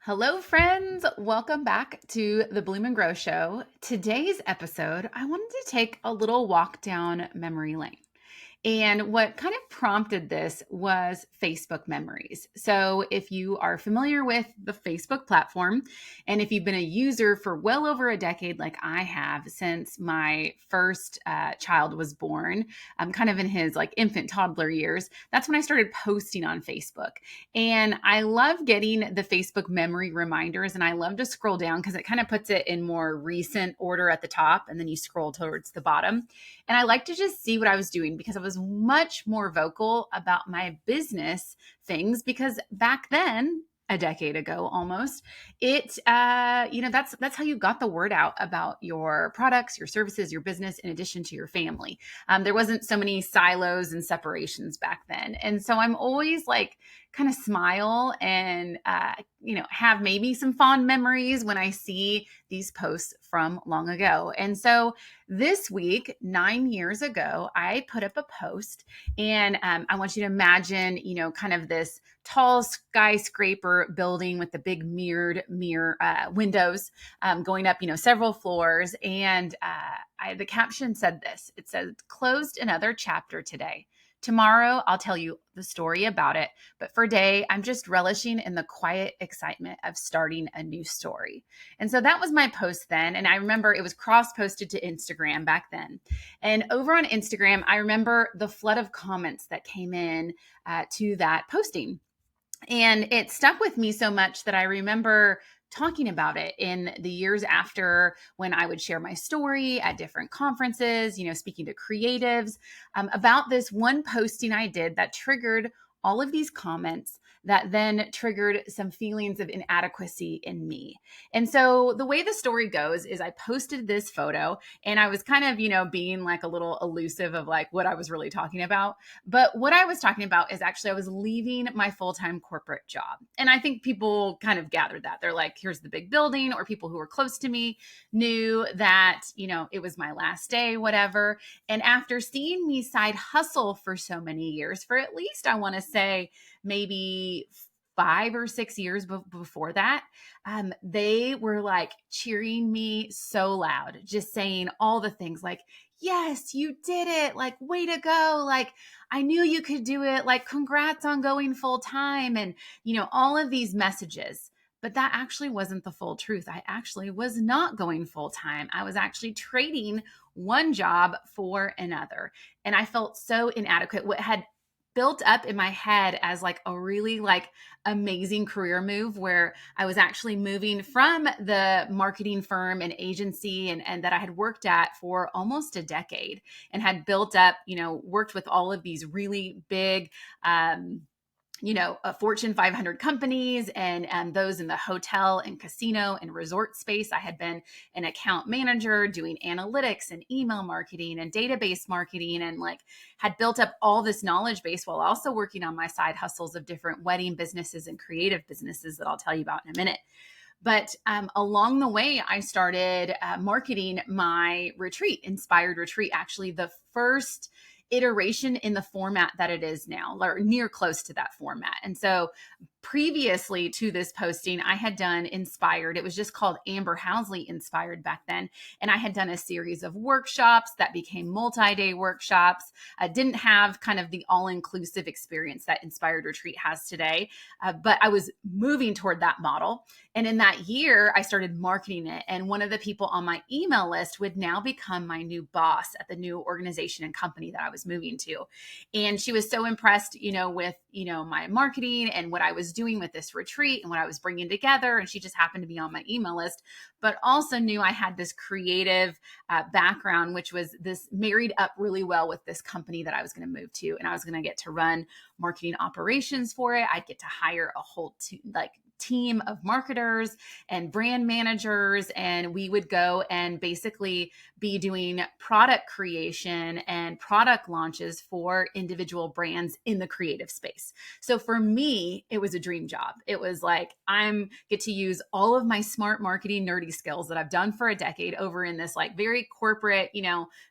Hello, friends. Welcome back to the Bloom and Grow Show. Today's episode, I wanted to take a little walk down memory lane. And what kind of prompted this was Facebook memories. So, if you are familiar with the Facebook platform, and if you've been a user for well over a decade, like I have since my first child was born, I'm kind of in his like infant toddler years, that's when I started posting on Facebook. And I love getting the Facebook memory reminders, and I love to scroll down because it kind of puts it in more recent order at the top, and then you scroll towards the bottom. And I like to just see what I was doing because I was much more vocal about my business things because back then, a decade ago almost, that's how you got the word out about your products, your services, your business, in addition to your family. There wasn't so many silos and separations back then. And so I'm always like kind of smile and have maybe some fond memories when I see these posts from long ago. And so this week, 9 years ago, I put up a post, and I want you to imagine, kind of this tall skyscraper building with the big mirror windows going up, several floors. And the caption said this. It said, "Closed another chapter today. Tomorrow, I'll tell you the story about it. But for today, I'm just relishing in the quiet excitement of starting a new story." And so that was my post then. And I remember it was cross posted to Instagram back then. And over on Instagram, I remember the flood of comments that came in to that posting. And it stuck with me so much that I remember talking about it in the years after when I would share my story at different conferences, speaking to creatives about this one posting I did that triggered all of these comments that then triggered some feelings of inadequacy in me. And so the way the story goes is I posted this photo and I was kind of, being like a little elusive of like what I was really talking about. But what I was talking about is actually I was leaving my full-time corporate job. And I think people kind of gathered that. They're like, here's the big building, or people who were close to me knew that, it was my last day, whatever. And after seeing me side hustle for so many years, for at least, I want to say, maybe 5 or 6 years before that, they were like cheering me so loud, just saying all the things like, "Yes, you did it. Like, way to go. Like, I knew you could do it. Like, congrats on going full time." And, all of these messages. But that actually wasn't the full truth. I actually was not going full time. I was actually trading one job for another. And I felt so inadequate. What had built up in my head as like a really like amazing career move where I was actually moving from the marketing firm and agency and that I had worked at for almost a decade and had built up, worked with all of these really big Fortune 500 companies and those in the hotel and casino and resort space. I had been an account manager doing analytics and email marketing and database marketing and like had built up all this knowledge base while also working on my side hustles of different wedding businesses and creative businesses that I'll tell you about in a minute. But along the way, I started marketing my retreat, Inspired Retreat, actually the first iteration in the format that it is now, or near close to that format. And so previously to this posting, I had done Inspired. It was just called Amber Housley Inspired back then. And I had done a series of workshops that became multi-day workshops. I didn't have kind of the all-inclusive experience that Inspired Retreat has today, but I was moving toward that model. And in that year, I started marketing it. And one of the people on my email list would now become my new boss at the new organization and company that I was moving to. And she was so impressed, with, my marketing and what I was doing with this retreat and what I was bringing together. And she just happened to be on my email list, but also knew I had this creative background, which was this married up really well with this company that I was going to move to. And I was going to get to run marketing operations for it. I'd get to hire a whole team of marketers and brand managers, and we would go and basically be doing product creation and product launches for individual brands in the creative space. So for me, it was a dream job. It was like I'm get to use all of my smart marketing nerdy skills that I've done for a decade over in this like very corporate,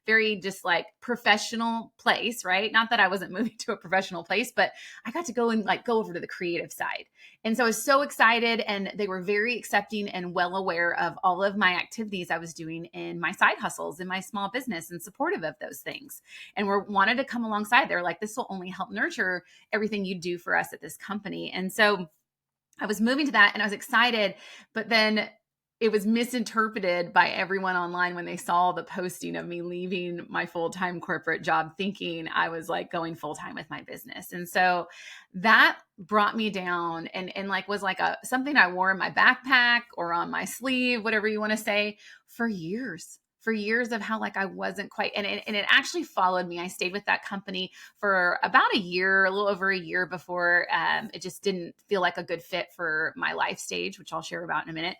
very just like professional place, right? Not that I wasn't moving to a professional place, but I got to go and like go over to the creative side. And so I was so excited, and they were very accepting and well aware of all of my activities I was doing in my side hustles in my small business and supportive of those things. And were wanted to come alongside. They're like, this will only help nurture everything you do for us at this company. And so I was moving to that and I was excited, but then it was misinterpreted by everyone online when they saw the posting of me leaving my full-time corporate job, thinking I was like going full-time with my business. And so that brought me down, and like was like a something I wore in my backpack or on my sleeve, whatever you want to say, for years of how like I wasn't quite, and it actually followed me. I stayed with that company for about a year, a little over a year, before it just didn't feel like a good fit for my life stage, which I'll share about in a minute.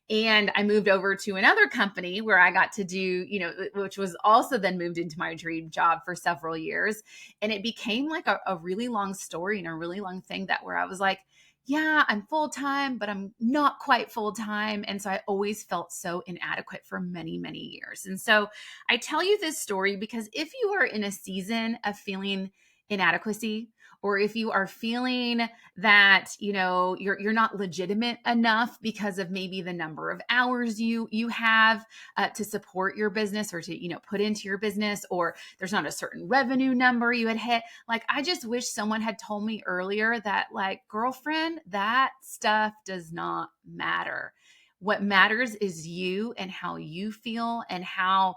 And I moved over to another company where I got to do, which was also then moved into my dream job for several years. And it became like a really long story and a really long thing that where I was like, yeah, I'm full time, but I'm not quite full time. And so I always felt so inadequate for many, many years. And so I tell you this story because if you are in a season of feeling inadequacy, or if you are feeling that, you're not legitimate enough because of maybe the number of hours you have to support your business, or to, put into your business, or there's not a certain revenue number you had hit. Like, I just wish someone had told me earlier that, like, girlfriend, that stuff does not matter. What matters is you and how you feel and how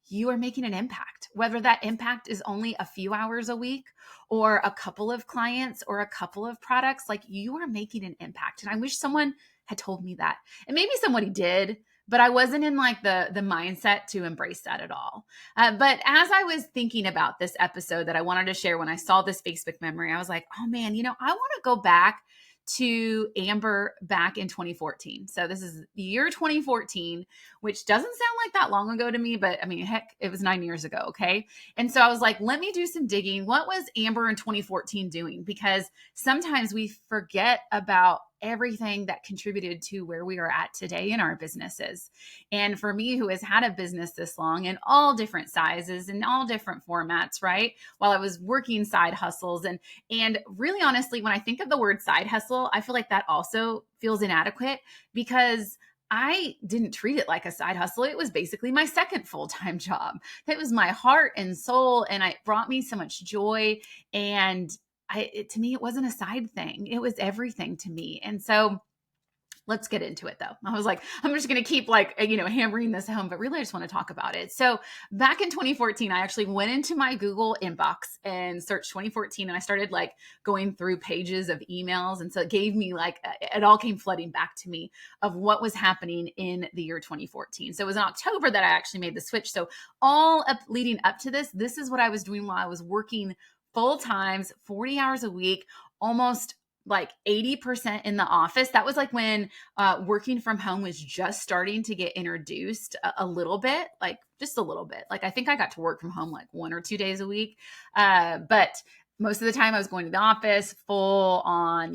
you are making an impact, whether that impact is only a few hours a week or a couple of clients or a couple of products. Like, you are making an impact. And I wish someone had told me that. And maybe somebody did, but I wasn't in like the mindset to embrace that at all. But as I was thinking about this episode that I wanted to share, when I saw this Facebook memory, I was like, oh man, I want to go back to Amber back in 2014. So this is the year 2014, which doesn't sound like that long ago to me, but I mean, heck, it was 9 years ago. Okay. And so I was like, let me do some digging. What was Amber in 2014 doing? Because sometimes we forget about everything that contributed to where we are at today in our businesses. And for me, who has had a business this long in all different sizes and all different formats, right? While I was working side hustles, and really honestly, when I think of the word side hustle, I feel like that also feels inadequate, because I didn't treat it like a side hustle. It was basically my second full-time job. It was my heart and soul, and it brought me so much joy. And to me, it wasn't a side thing. It was everything to me. And so let's get into it though. I was like, I'm just going to keep hammering this home, but really I just want to talk about it. So back in 2014, I actually went into my Google inbox and searched 2014, and I started like going through pages of emails. And so it gave me it all came flooding back to me of what was happening in the year 2014. So it was in October that I actually made the switch. So leading up to this is what I was doing while I was working full times, 40 hours a week, almost like 80% in the office. That was like when working from home was just starting to get introduced a little bit, like just a little bit. Like, I think I got to work from home like 1 or 2 days a week. But most of the time I was going to the office full on,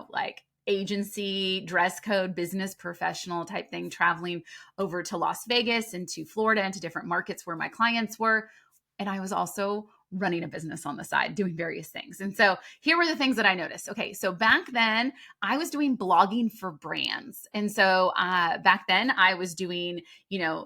like agency, dress code, business professional type thing, traveling over to Las Vegas and to Florida and to different markets where my clients were. And I was also running a business on the side, doing various things. And so here were the things that I noticed. Okay, so back then I was doing blogging for brands. And so back then I was doing,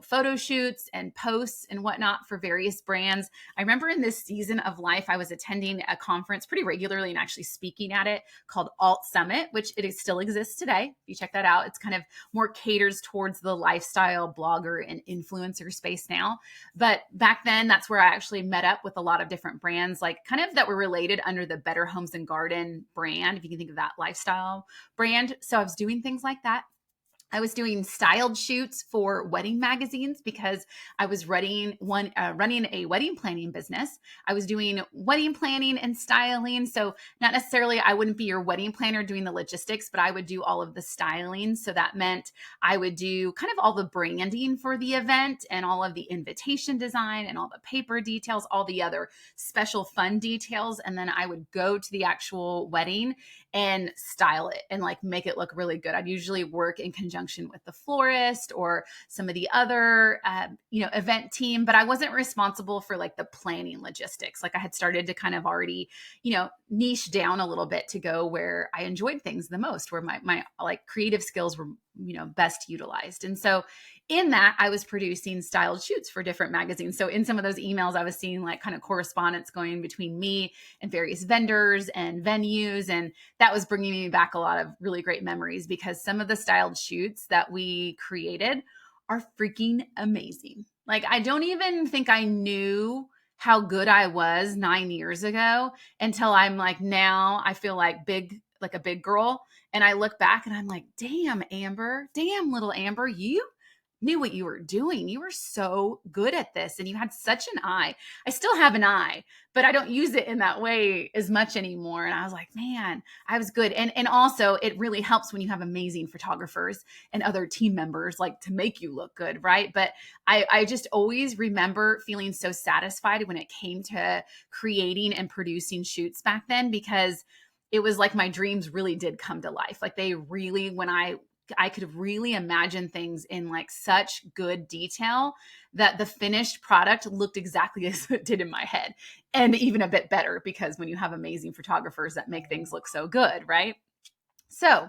photo shoots and posts and whatnot for various brands. I remember in this season of life, I was attending a conference pretty regularly and actually speaking at it called Alt Summit, which it still exists today. If you check that out, it's kind of more caters towards the lifestyle blogger and influencer space now. But back then, that's where I actually met up with a lot of different brands, like kind of that were related under the Better Homes and Garden brand, if you can think of that lifestyle brand. So I was doing things like that. I was doing styled shoots for wedding magazines because I was running a wedding planning business. I was doing wedding planning and styling. So not necessarily, I wouldn't be your wedding planner doing the logistics, but I would do all of the styling. So that meant I would do kind of all the branding for the event and all of the invitation design and all the paper details, all the other special fun details. And then I would go to the actual wedding and style it and like make it look really good. I'd usually work in conjunction conjunction with the florist or some of the other, event team, but I wasn't responsible for like the planning logistics. Like I had started to kind of already, niche down a little bit to go where I enjoyed things the most, where my like creative skills were, best utilized. And so in that, I was producing styled shoots for different magazines. So in some of those emails, I was seeing like kind of correspondence going between me and various vendors and venues. And that was bringing me back a lot of really great memories, because some of the styled shoots that we created are freaking amazing. Like, I don't even think I knew how good I was 9 years ago until I'm like, now I feel like a big girl. And I look back and I'm like, damn, Amber, damn, little Amber, you knew what you were doing. You were so good at this, and you had such an eye. I still have an eye, but I don't use it in that way as much anymore. And I was like, man, I was good. And also it really helps when you have amazing photographers and other team members like to make you look good, right? But I just always remember feeling so satisfied when it came to creating and producing shoots back then, because it was like my dreams really did come to life. Like they really, when I could really imagine things in like such good detail that the finished product looked exactly as it did in my head, and even a bit better, because when you have amazing photographers that make things look so good, right? So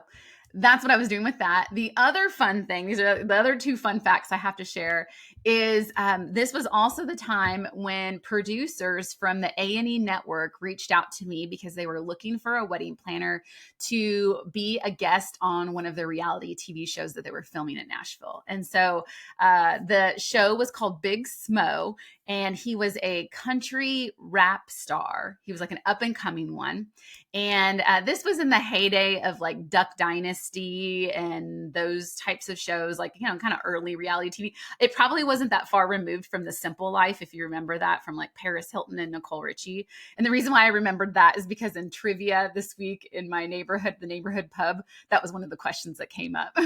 that's what I was doing with that. The other fun thing, these are the other two fun facts I have to share, is this was also the time when producers from the A&E network reached out to me because they were looking for a wedding planner to be a guest on one of their reality TV shows that they were filming in Nashville. And so the show was called Big Smo, and he was a country rap star. He was like an up and coming one. And this was in the heyday of like Duck Dynasty and those types of shows, like, kind of early reality TV. It probably wasn't that far removed from The Simple Life, if you remember that, from like Paris Hilton and Nicole Richie. And the reason why I remembered that is because in trivia this week in my neighborhood, the neighborhood pub, that was one of the questions that came up.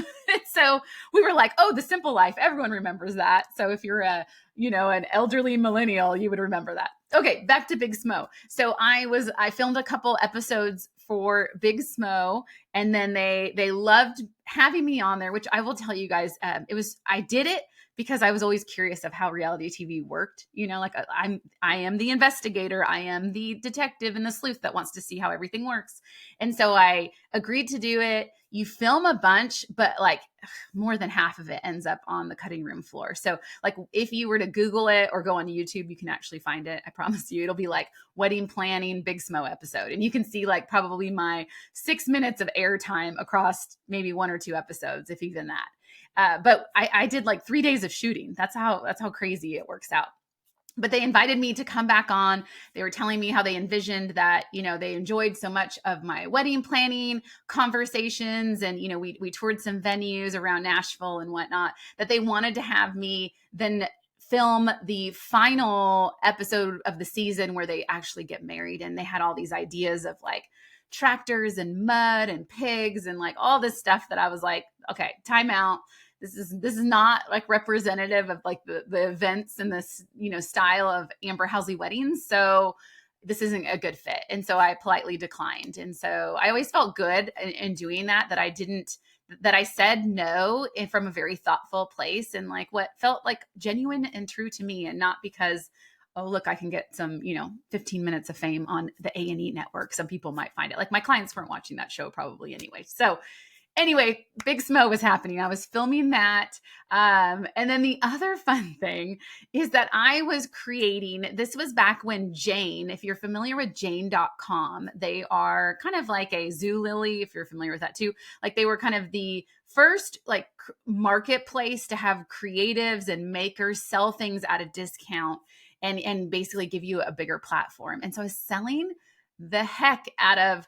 So we were like, oh, The Simple Life, everyone remembers that. So if you're an elderly millennial, you would remember that. Okay, back to Big Smo. So I filmed a couple episodes for Big Smo, and then they loved having me on there, which I will tell you guys, I did it because I was always curious of how reality TV worked. I am the investigator, I am the detective and the sleuth that wants to see how everything works. And so I agreed to do it. You film a bunch, but like more than half of it ends up on the cutting room floor. So like if you were to Google it or go on YouTube, you can actually find it. I promise you, it'll be like wedding planning Big Smo episode. And you can see like probably my 6 minutes of airtime across maybe one or two episodes, if even that. But I did like 3 days of shooting. That's how crazy it works out. But they invited me to come back on. They were telling me how they envisioned that, they enjoyed so much of my wedding planning conversations. And, we toured some venues around Nashville and whatnot, that they wanted to have me then film the final episode of the season where they actually get married. And they had all these ideas of like tractors and mud and pigs and like all this stuff that I was like, okay, time out. This is not like representative of like the events and this, style of Amber Housley weddings. So this isn't a good fit. And so I politely declined. And so I always felt good in doing that I said no from a very thoughtful place and like what felt like genuine and true to me, and not because, oh, look, I can get some, 15 minutes of fame on the A&E network. Some people might find it. Like my clients weren't watching that show probably anyway. So anyway, Big Smo was happening. I was filming that. And then the other fun thing is that I was creating, this was back when Jane, if you're familiar with Jane.com, they are kind of like a Zulily, if you're familiar with that too. Like they were kind of the first like marketplace to have creatives and makers sell things at a discount and basically give you a bigger platform. And so I was selling the heck out of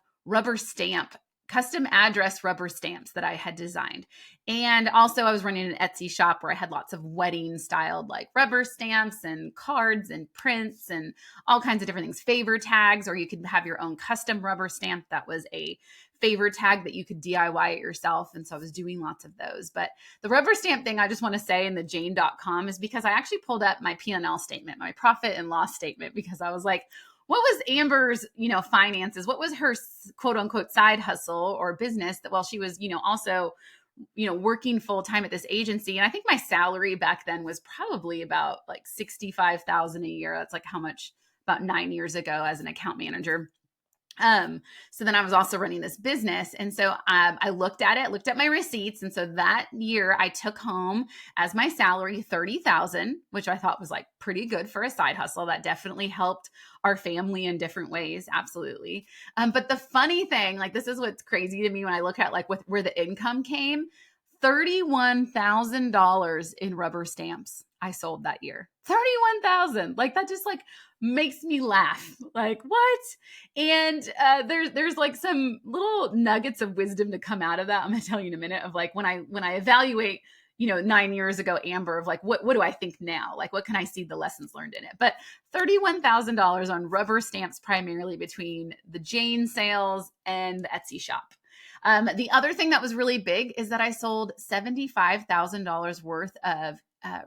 custom address rubber stamps that I had designed. And also I was running an Etsy shop where I had lots of wedding styled like rubber stamps and cards and prints and all kinds of different things, favor tags, or you could have your own custom rubber stamp that was a favor tag that you could DIY it yourself. And so I was doing lots of those. But the rubber stamp thing, I just want to say in the Jane.com is because I actually pulled up my P&L statement, my profit and loss statement, because I was like, what was Amber's, finances? What was her quote unquote side hustle or business that while she was, also working full time at this agency. And I think my salary back then was probably about like 65,000 a year. That's like how much about 9 years ago as an account manager. So then I was also running this business. And so I looked at my receipts. And so that year I took home as my salary 30,000, which I thought was like pretty good for a side hustle. That definitely helped our family in different ways. Absolutely. But the funny thing, like this is what's crazy to me when I look at like where the income came, $31,000 in rubber stamps I sold that year. 31,000. Like that just like makes me laugh. Like what? And there's like some little nuggets of wisdom to come out of that. I'm gonna tell you in a minute of like when I evaluate, 9 years ago, Amber, of like what do I think now? Like what can I see the lessons learned in it? But $31,000 on rubber stamps, primarily between the Jane sales and the Etsy shop. The other thing that was really big is that I sold $75,000 worth of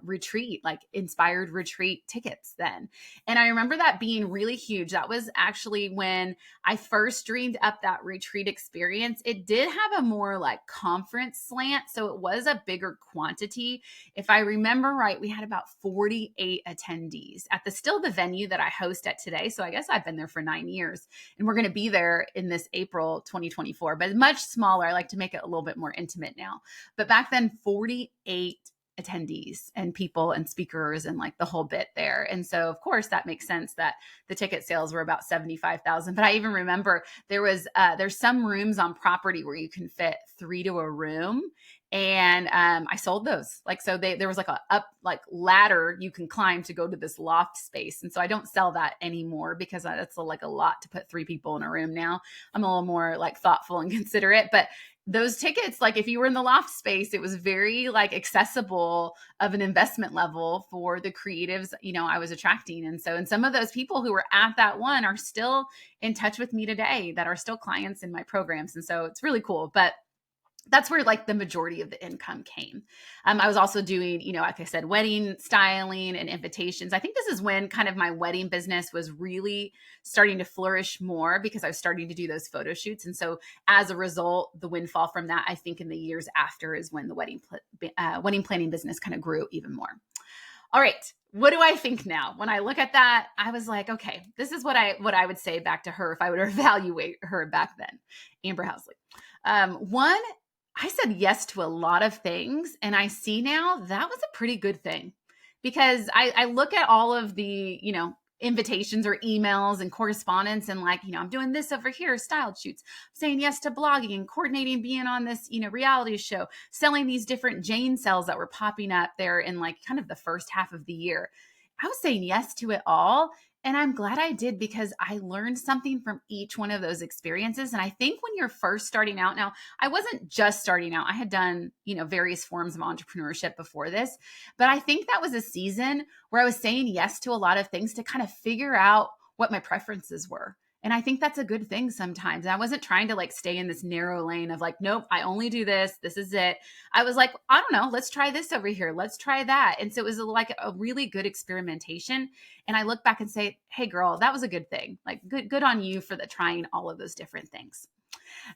retreat, like inspired retreat tickets then. And I remember that being really huge. That was actually when I first dreamed up that retreat experience. It did have a more like conference slant. So it was a bigger quantity. If I remember right, we had about 48 attendees at the venue that I host at today. So I guess I've been there for 9 years and we're going to be there in this April 2024, but much smaller. I like to make it a little bit more intimate now. But back then, 48 attendees and people and speakers and like the whole bit there. And so of course that makes sense that the ticket sales were about 75,000. But I even remember there's some rooms on property where you can fit 3 to a room. And I sold those. Like, so there was like a up like ladder you can climb to go to this loft space. And so I don't sell that anymore because that's like a lot to put 3 people in a room now. I'm a little more like thoughtful and considerate, but those tickets, like if you were in the loft space, it was very like accessible of an investment level for the creatives, I was attracting. And some of those people who were at that one are still in touch with me today that are still clients in my programs. And so it's really cool. But that's where like the majority of the income came. I was also doing, like I said, wedding styling and invitations. I think this is when kind of my wedding business was really starting to flourish more because I was starting to do those photo shoots. And so as a result, the windfall from that, I think in the years after is when the wedding planning business kind of grew even more. All right. What do I think now? When I look at that, I was like, okay, this is what I would say back to her if I would evaluate her back then, Amber Housley. One, I said yes to a lot of things, and I see now that was a pretty good thing because I look at all of the, invitations or emails and correspondence and like, I'm doing this over here, styled shoots, saying yes to blogging, coordinating, being on this, reality show, selling these different Jane cells that were popping up there in like kind of the first half of the year. I was saying yes to it all. And I'm glad I did because I learned something from each one of those experiences. And I think when you're first starting out, now I wasn't just starting out, I had done, various forms of entrepreneurship before this, but I think that was a season where I was saying yes to a lot of things to kind of figure out what my preferences were. And I think that's a good thing sometimes. And I wasn't trying to like stay in this narrow lane of like, nope, I only do this. This is it. I was like, I don't know, let's try this over here. Let's try that. And so it was like a really good experimentation. And I look back and say, hey girl, that was a good thing. Like good on you for trying all of those different things.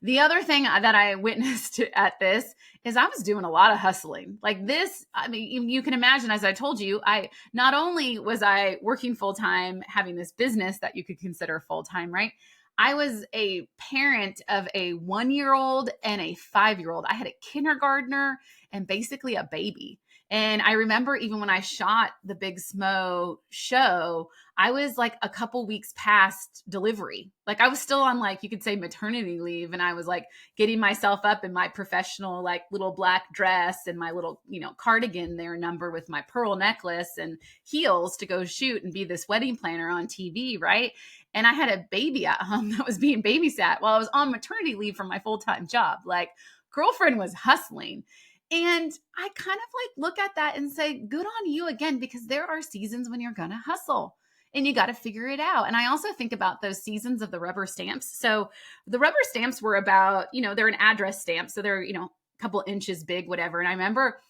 The other thing that I witnessed at this is I was doing a lot of hustling. Like this, I mean, you can imagine, as I told you, I not only was I working full time, having this business that you could consider full time, right? I was a parent of a 1-year-old and a 5-year-old. I had a kindergartner and basically a baby. And I remember even when I shot the Big Smo show, I was like a couple weeks past delivery. Like I was still on like, you could say maternity leave. And I was like getting myself up in my professional, like little black dress and my little, cardigan there number with my pearl necklace and heels to go shoot and be this wedding planner on TV. Right. And I had a baby at home that was being babysat while I was on maternity leave from my full-time job. Like girlfriend was hustling. And I kind of like look at that and say, good on you again, because there are seasons when you're going to hustle and you got to figure it out. And I also think about those seasons of the rubber stamps. So the rubber stamps were about, they're an address stamp. So they're, a couple inches big, whatever. And I remember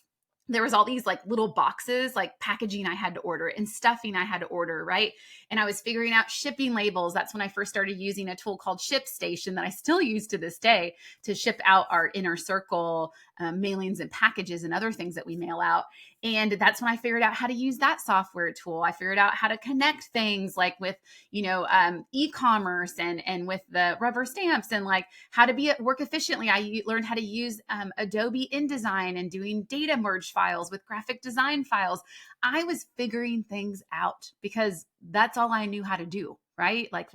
there was all these like little boxes, like packaging I had to order and stuffing I had to order, right? And I was figuring out shipping labels. That's when I first started using a tool called ShipStation that I still use to this day to ship out our inner circle mailings and packages and other things that we mail out. And that's when I figured out how to use that software tool. I figured out how to connect things like with, e-commerce and with the rubber stamps and like how to be at work efficiently. I learned how to use Adobe InDesign and doing data merge files with graphic design files. I was figuring things out because that's all I knew how to do, right? Like,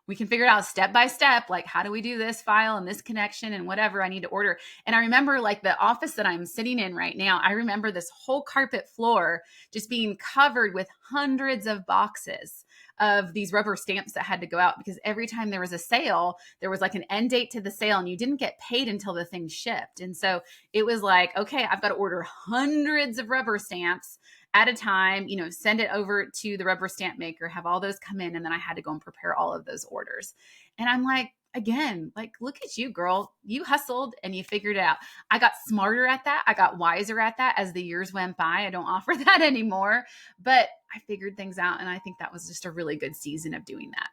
we can figure it out step by step. Like, how do we do this file and this connection and whatever I need to order? And I remember like the office that I'm sitting in right now, I remember this whole carpet floor just being covered with hundreds of boxes of these rubber stamps that had to go out because every time there was a sale, there was like an end date to the sale and you didn't get paid until the thing shipped. And so it was like, okay, I've got to order hundreds of rubber stamps at a time, send it over to the rubber stamp maker, have all those come in. And then I had to go and prepare all of those orders. And I'm like, again, like, look at you, girl. You hustled and you figured it out. I got smarter at that. I got wiser at that as the years went by. I don't offer that anymore, but I figured things out. And I think that was just a really good season of doing that.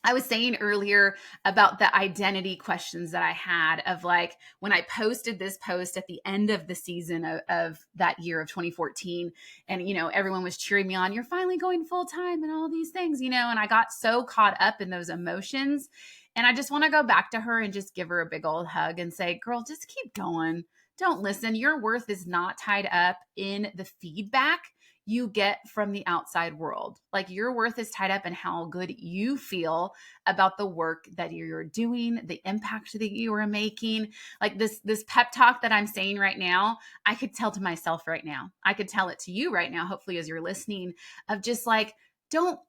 I was saying earlier about the identity questions that I had of like when I posted this post at the end of the season of that year of 2014 and, everyone was cheering me on, you're finally going full time and all these things, and I got so caught up in those emotions. And I just want to go back to her and just give her a big old hug and say, girl, just keep going. Don't listen. Your worth is not tied up in the feedback you get from the outside world. Like your worth is tied up in how good you feel about the work that you're doing, the impact that you are making. Like this pep talk that I'm saying right now, I could tell to myself right now. I could tell it to you right now, hopefully as you're listening, of just like, don't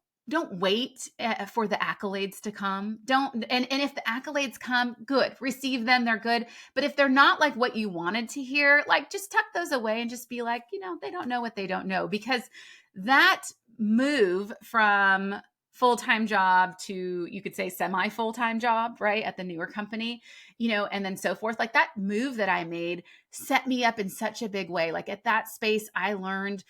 wait for the accolades to come. And if the accolades come, good, receive them. They're good. But if they're not like what you wanted to hear, like just tuck those away and just be like, they don't know what they don't know, because that move from full-time job to, you could say, semi-full-time job, right, at the newer company, and then so forth, like that move that I made set me up in such a big way. Like at that space, I learned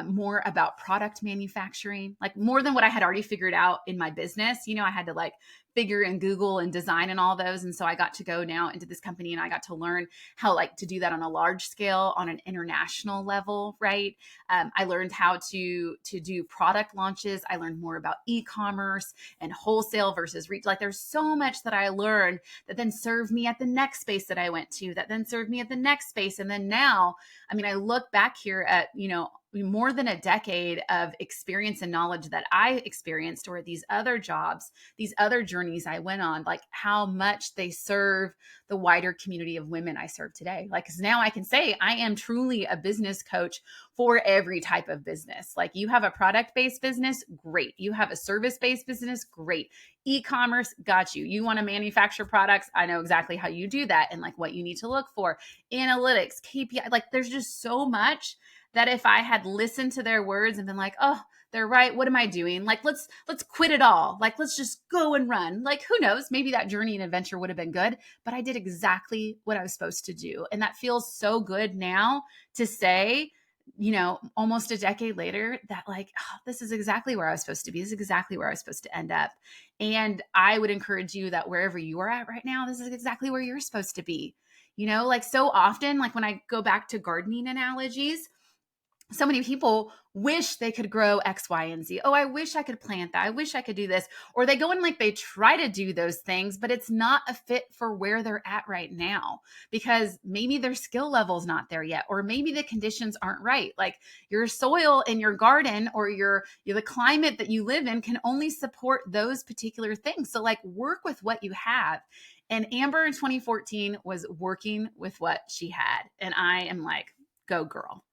more about product manufacturing, like more than what I had already figured out in my business. I had to like figure and Google and design and all those. And so I got to go now into this company and I got to learn how like to do that on a large scale, on an international level, right? I learned how to do product launches. I learned more about e-commerce and wholesale versus retail. Like there's so much that I learned that then served me at the next space that I went to, that then served me at the next space. And then now, I look back here at, more than a decade of experience and knowledge that I experienced, or these other jobs, these other journeys I went on, like how much they serve the wider community of women I serve today. Like, 'cause now I can say I am truly a business coach for every type of business. Like you have a product-based business, great. You have a service-based business, great. E-commerce, got you. You want to manufacture products, I know exactly how you do that and like what you need to look for. Analytics, KPI, like there's just so much that if I had listened to their words and been like, oh, they're right, what am I doing? Like, let's quit it all. Like, let's just go and run. Like, who knows? Maybe that journey and adventure would have been good, but I did exactly what I was supposed to do. And that feels so good now to say, almost a decade later, that like, oh, this is exactly where I was supposed to be. This is exactly where I was supposed to end up. And I would encourage you that wherever you are at right now, this is exactly where you're supposed to be. Like so often, like when I go back to gardening analogies, so many people wish they could grow X, Y, and Z. Oh, I wish I could plant that. I wish I could do this. Or they go and like they try to do those things, but it's not a fit for where they're at right now because maybe their skill level's not there yet, or maybe the conditions aren't right. Like your soil in your garden or the climate that you live in can only support those particular things. So like work with what you have. And Amber in 2014 was working with what she had. And I am like, go girl.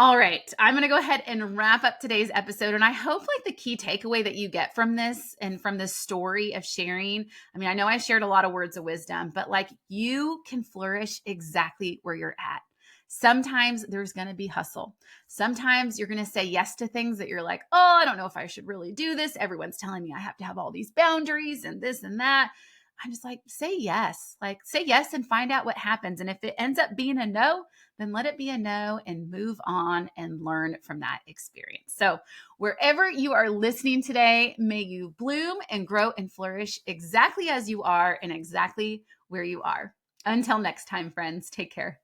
All right, I'm going to go ahead and wrap up today's episode. And I hope like the key takeaway that you get from this and from this story of sharing, I know I shared a lot of words of wisdom, but like you can flourish exactly where you're at. Sometimes there's going to be hustle. Sometimes you're going to say yes to things that you're like, oh, I don't know if I should really do this. Everyone's telling me I have to have all these boundaries and this and that. I'm just like, say yes. Like, say yes and find out what happens. And if it ends up being a no, then let it be a no and move on and learn from that experience. So, wherever you are listening today, may you bloom and grow and flourish exactly as you are and exactly where you are. Until next time, friends, take care.